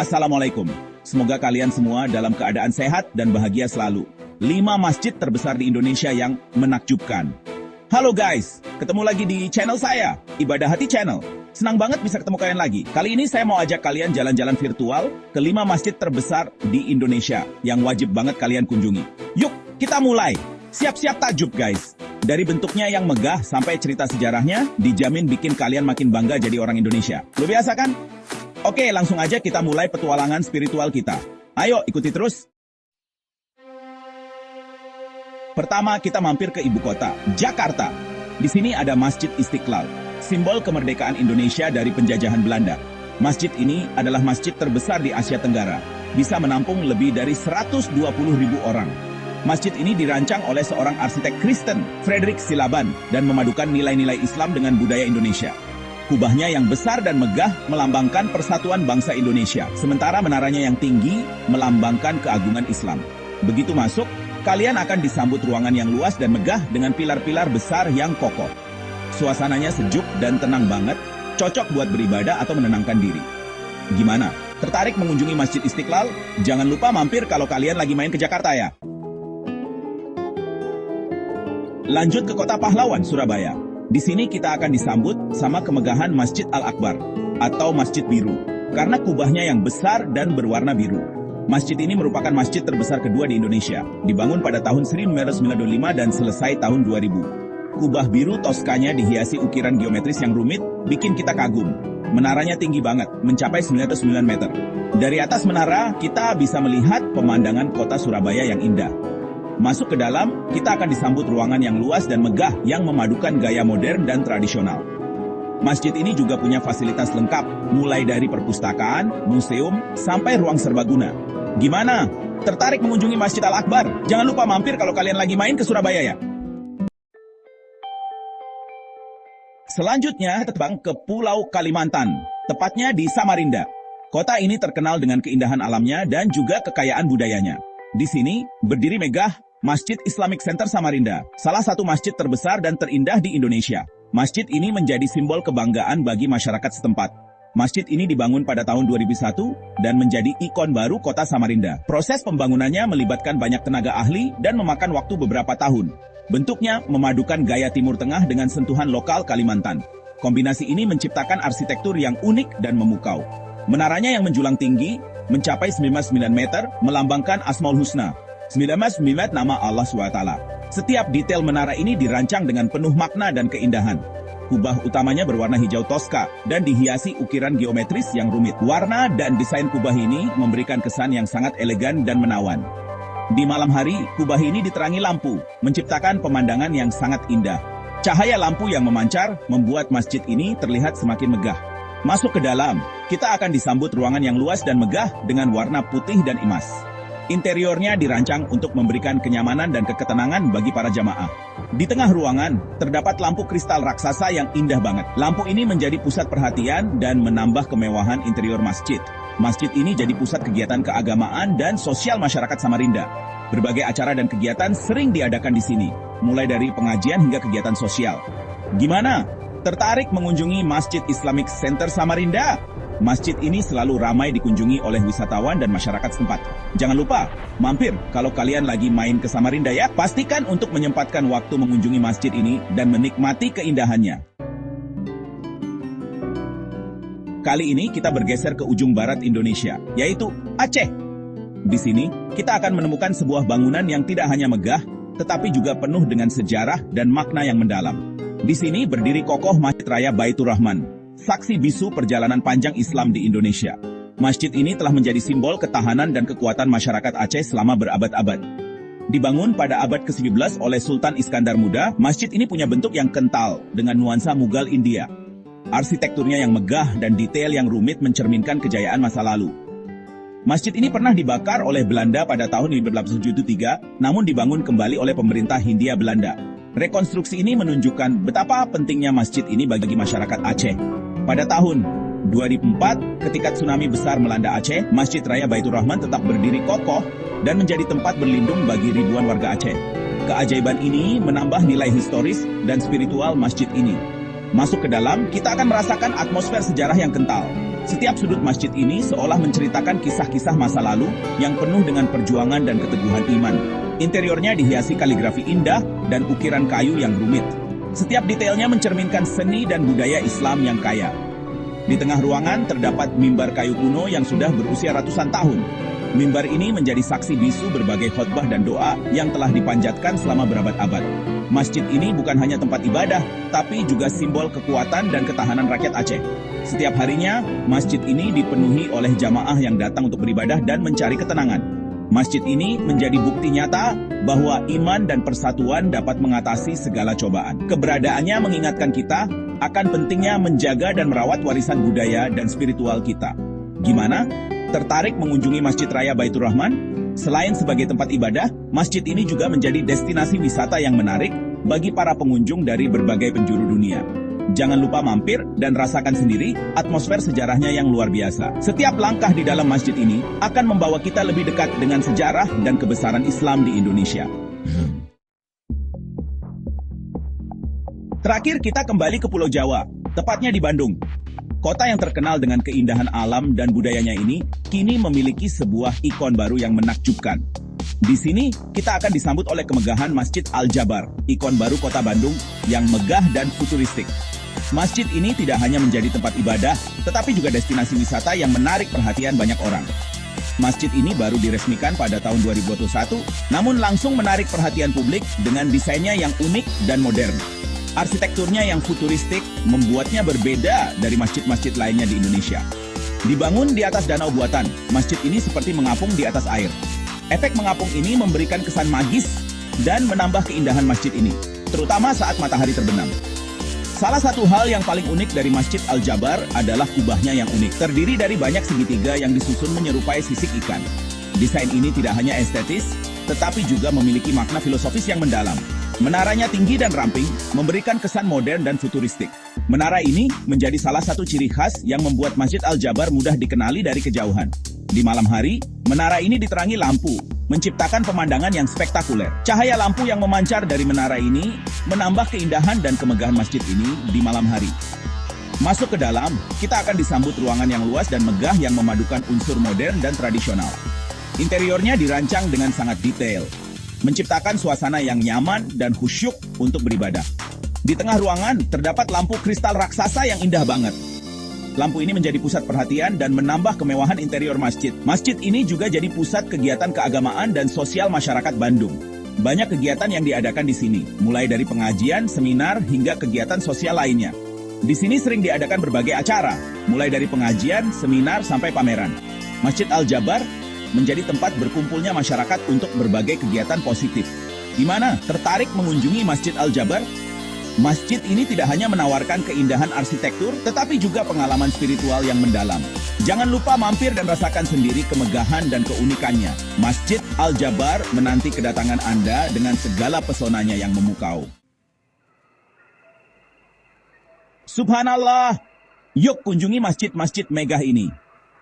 Assalamualaikum. Semoga kalian semua dalam keadaan sehat dan bahagia selalu. 5 masjid terbesar di Indonesia yang menakjubkan. Halo guys, ketemu lagi di channel saya, Ibadah Hati Channel. Senang banget bisa ketemu kalian lagi. Kali ini saya mau ajak kalian jalan-jalan virtual ke 5 masjid terbesar di Indonesia yang wajib banget kalian kunjungi. Yuk, kita mulai. Siap-siap takjub guys. Dari bentuknya yang megah sampai cerita sejarahnya, dijamin bikin kalian makin bangga jadi orang Indonesia. Luar biasa kan? Oke, langsung aja kita mulai petualangan spiritual kita. Ayo, ikuti terus. Pertama, kita mampir ke ibu kota, Jakarta. Di sini ada Masjid Istiqlal, simbol kemerdekaan Indonesia dari penjajahan Belanda. Masjid ini adalah masjid terbesar di Asia Tenggara, bisa menampung lebih dari 120.000 orang. Masjid ini dirancang oleh seorang arsitek Kristen, Frederick Silaban, dan memadukan nilai-nilai Islam dengan budaya Indonesia. Kubahnya yang besar dan megah melambangkan persatuan bangsa Indonesia, sementara menaranya yang tinggi melambangkan keagungan Islam. Begitu masuk, kalian akan disambut ruangan yang luas dan megah dengan pilar-pilar besar yang kokoh. Suasananya sejuk dan tenang banget, cocok buat beribadah atau menenangkan diri. Gimana? Tertarik mengunjungi Masjid Istiqlal? Jangan lupa mampir kalau kalian lagi main ke Jakarta ya. Lanjut ke Kota Pahlawan, Surabaya. Di sini kita akan disambut sama kemegahan Masjid Al-Akbar atau Masjid Biru, karena kubahnya yang besar dan berwarna biru. Masjid ini merupakan masjid terbesar kedua di Indonesia, dibangun pada tahun 1995 dan selesai tahun 2000. Kubah biru Toskanya dihiasi ukiran geometris yang rumit, bikin kita kagum. Menaranya tinggi banget, mencapai 99 meter. Dari atas menara, kita bisa melihat pemandangan kota Surabaya yang indah. Masuk ke dalam, kita akan disambut ruangan yang luas dan megah yang memadukan gaya modern dan tradisional. Masjid ini juga punya fasilitas lengkap, mulai dari perpustakaan, museum, sampai ruang serbaguna. Gimana? Tertarik mengunjungi Masjid Al-Akbar? Jangan lupa mampir kalau kalian lagi main ke Surabaya ya. Selanjutnya, terbang ke Pulau Kalimantan, tepatnya di Samarinda. Kota ini terkenal dengan keindahan alamnya dan juga kekayaan budayanya. Di sini, berdiri megah Masjid Islamic Center Samarinda, salah satu masjid terbesar dan terindah di Indonesia. Masjid ini menjadi simbol kebanggaan bagi masyarakat setempat. Masjid ini dibangun pada tahun 2001 dan menjadi ikon baru kota Samarinda. Proses pembangunannya melibatkan banyak tenaga ahli dan memakan waktu beberapa tahun. Bentuknya memadukan gaya Timur Tengah dengan sentuhan lokal Kalimantan. Kombinasi ini menciptakan arsitektur yang unik dan memukau. Menaranya yang menjulang tinggi, mencapai 99 meter, melambangkan Asmaul Husna. 99 nama Allah SWT. Setiap detail menara ini dirancang dengan penuh makna dan keindahan. Kubah utamanya berwarna hijau toska dan dihiasi ukiran geometris yang rumit. Warna dan desain kubah ini memberikan kesan yang sangat elegan dan menawan. Di malam hari, kubah ini diterangi lampu, menciptakan pemandangan yang sangat indah. Cahaya lampu yang memancar membuat masjid ini terlihat semakin megah. Masuk ke dalam, kita akan disambut ruangan yang luas dan megah dengan warna putih dan emas. Interiornya dirancang untuk memberikan kenyamanan dan ketenangan bagi para jamaah. Di tengah ruangan, terdapat lampu kristal raksasa yang indah banget. Lampu ini menjadi pusat perhatian dan menambah kemewahan interior masjid. Masjid ini jadi pusat kegiatan keagamaan dan sosial masyarakat Samarinda. Berbagai acara dan kegiatan sering diadakan di sini, mulai dari pengajian hingga kegiatan sosial. Gimana? Tertarik mengunjungi Masjid Islamic Center Samarinda? Masjid ini selalu ramai dikunjungi oleh wisatawan dan masyarakat setempat. Jangan lupa, mampir kalau kalian lagi main ke Samarinda ya. Pastikan untuk menyempatkan waktu mengunjungi masjid ini dan menikmati keindahannya. Kali ini kita bergeser ke ujung barat Indonesia, yaitu Aceh. Di sini, kita akan menemukan sebuah bangunan yang tidak hanya megah, tetapi juga penuh dengan sejarah dan makna yang mendalam. Di sini berdiri kokoh Masjid Raya Baitur Rahman, saksi bisu perjalanan panjang Islam di Indonesia. Masjid ini telah menjadi simbol ketahanan dan kekuatan masyarakat Aceh selama berabad-abad. Dibangun pada abad ke-11 oleh Sultan Iskandar Muda, masjid ini punya bentuk yang kental dengan nuansa Mughal India. Arsitekturnya yang megah dan detail yang rumit mencerminkan kejayaan masa lalu. Masjid ini pernah dibakar oleh Belanda pada tahun 1873, namun dibangun kembali oleh pemerintah Hindia Belanda. Rekonstruksi ini menunjukkan betapa pentingnya masjid ini bagi masyarakat Aceh. Pada tahun 2004, ketika tsunami besar melanda Aceh, Masjid Raya Baitur Rahman tetap berdiri kokoh dan menjadi tempat berlindung bagi ribuan warga Aceh. Keajaiban ini menambah nilai historis dan spiritual masjid ini. Masuk ke dalam, kita akan merasakan atmosfer sejarah yang kental. Setiap sudut masjid ini seolah menceritakan kisah-kisah masa lalu yang penuh dengan perjuangan dan keteguhan iman. Interiornya dihiasi kaligrafi indah dan ukiran kayu yang rumit. Setiap detailnya mencerminkan seni dan budaya Islam yang kaya. Di tengah ruangan terdapat mimbar kayu kuno yang sudah berusia ratusan tahun. Mimbar ini menjadi saksi bisu berbagai khotbah dan doa yang telah dipanjatkan selama berabad-abad. Masjid ini bukan hanya tempat ibadah, tapi juga simbol kekuatan dan ketahanan rakyat Aceh. Setiap harinya, masjid ini dipenuhi oleh jamaah yang datang untuk beribadah dan mencari ketenangan. Masjid ini menjadi bukti nyata bahwa iman dan persatuan dapat mengatasi segala cobaan. Keberadaannya mengingatkan kita akan pentingnya menjaga dan merawat warisan budaya dan spiritual kita. Gimana? Tertarik mengunjungi Masjid Raya Baitur Rahman? Selain sebagai tempat ibadah, masjid ini juga menjadi destinasi wisata yang menarik bagi para pengunjung dari berbagai penjuru dunia. Jangan lupa mampir dan rasakan sendiri atmosfer sejarahnya yang luar biasa. Setiap langkah di dalam masjid ini akan membawa kita lebih dekat dengan sejarah dan kebesaran Islam di Indonesia. Terakhir kita kembali ke Pulau Jawa, tepatnya di Bandung. Kota yang terkenal dengan keindahan alam dan budayanya ini kini memiliki sebuah ikon baru yang menakjubkan. Di sini kita akan disambut oleh kemegahan Masjid Al-Jabar, ikon baru kota Bandung yang megah dan futuristik. Masjid ini tidak hanya menjadi tempat ibadah, tetapi juga destinasi wisata yang menarik perhatian banyak orang. Masjid ini baru diresmikan pada tahun 2021, namun langsung menarik perhatian publik dengan desainnya yang unik dan modern. Arsitekturnya yang futuristik membuatnya berbeda dari masjid-masjid lainnya di Indonesia. Dibangun di atas danau buatan, masjid ini seperti mengapung di atas air. Efek mengapung ini memberikan kesan magis dan menambah keindahan masjid ini, terutama saat matahari terbenam. Salah satu hal yang paling unik dari Masjid Al-Jabar adalah kubahnya yang unik. Terdiri dari banyak segitiga yang disusun menyerupai sisik ikan. Desain ini tidak hanya estetis, tetapi juga memiliki makna filosofis yang mendalam. Menaranya tinggi dan ramping, memberikan kesan modern dan futuristik. Menara ini menjadi salah satu ciri khas yang membuat Masjid Al-Jabar mudah dikenali dari kejauhan. Di malam hari, menara ini diterangi lampu, menciptakan pemandangan yang spektakuler. Cahaya lampu yang memancar dari menara ini menambah keindahan dan kemegahan masjid ini di malam hari. Masuk ke dalam, kita akan disambut ruangan yang luas dan megah yang memadukan unsur modern dan tradisional. Interiornya dirancang dengan sangat detail, menciptakan suasana yang nyaman dan khusyuk untuk beribadah. Di tengah ruangan terdapat lampu kristal raksasa yang indah banget. Lampu ini menjadi pusat perhatian dan menambah kemewahan interior masjid. Masjid ini juga jadi pusat kegiatan keagamaan dan sosial masyarakat Bandung. Banyak kegiatan yang diadakan di sini, mulai dari pengajian, seminar, hingga kegiatan sosial lainnya. Di sini sering diadakan berbagai acara, mulai dari pengajian, seminar, sampai pameran. Masjid Al-Jabar menjadi tempat berkumpulnya masyarakat untuk berbagai kegiatan positif. Gimana? Tertarik mengunjungi Masjid Al-Jabar? Masjid ini tidak hanya menawarkan keindahan arsitektur, tetapi juga pengalaman spiritual yang mendalam. Jangan lupa mampir dan rasakan sendiri kemegahan dan keunikannya. Masjid Al-Jabar menanti kedatangan Anda dengan segala pesonanya yang memukau. Subhanallah! Yuk kunjungi masjid-masjid megah ini.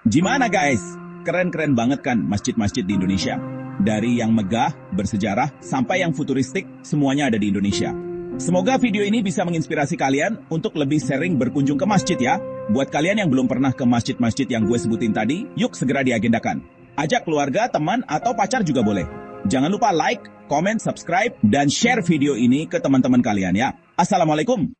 Gimana guys? Keren-keren banget kan masjid-masjid di Indonesia? Dari yang megah, bersejarah, sampai yang futuristik, semuanya ada di Indonesia. Semoga video ini bisa menginspirasi kalian untuk lebih sering berkunjung ke masjid ya. Buat kalian yang belum pernah ke masjid-masjid yang gue sebutin tadi, yuk segera diagendakan. Ajak keluarga, teman, atau pacar juga boleh. Jangan lupa like, comment, subscribe, dan share video ini ke teman-teman kalian ya. Assalamualaikum.